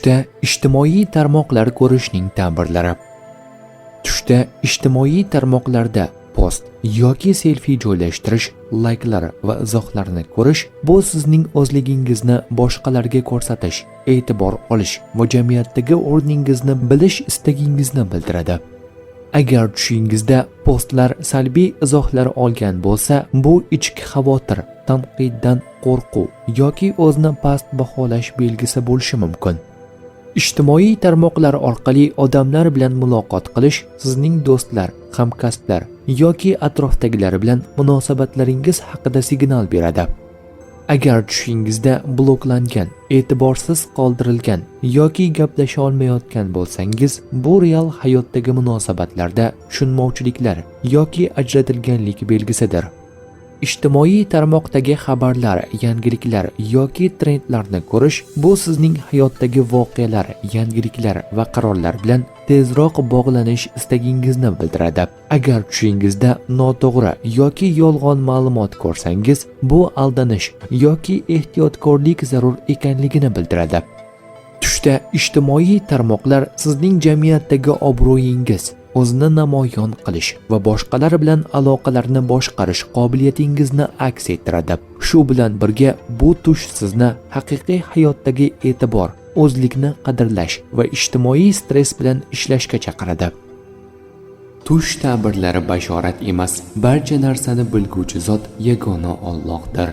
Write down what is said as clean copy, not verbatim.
Tushda ijtimoiy tarmoqlar ko'rishning ta'birlari. Tushda ijtimoiy tarmoqlarda post yoki selfie joylashtirish, layklar va izohlarni ko'rish bu sizning o'zligingizni boshqalarga ko'rsatish, e'tibor olish va jamiyatdagi o'rningizni bilish istagingizni bildiradi. Agar tushingizda postlar salbiy izohlar olgan bo'lsa, bu ichki xavotir, tanqiddan qo'rquv yoki o'zni past baholash belgisi bo'lishi mumkin. Ijtimoiy tarmoqlar orqali odamlar bilan muloqot qilish sizning do'stlar, hamkasblar yoki atrofdagilar bilan munosabatlaringiz haqida signal beradi. Agar tushingizda bloklangan, e'tiborsiz qoldirilgan yoki gaplasha olmayotgan bo'lsangiz, bu real hayotdagi munosabatlarda tushunmovchiliklar yoki ajratilganlik belgisidir. Ijtimoiy tarmoqdagi xabarlar, yangiliklar yoki trendlarni ko'rish bu sizning hayotdagi voqealar, yangiliklar va qarorlar bilan tezroq bog'lanish istagingizni bildiradi. Agar tushingizda noto'g'ri yoki yolg'on ma'lumot ko'rsangiz, bu aldanish yoki ehtiyotkorlik zarur ekanligini bildiradi. Tushda ijtimoiy tarmoqlar sizning jamiyatdagi obro'yingiz, o'zni namoyon qilish va boshqalar bilan aloqalarni boshqarish qobiliyatingizni aks ettiradi. Shu bilan birga bu tush sizni haqiqiy hayotdagi e'tibor, o'zlikni qadrlash va ijtimoiy stress bilan ishlashga chaqiradi. Tush ta'birlari bashorat emas, barcha narsani bilguvchi zot yagona Allohdir.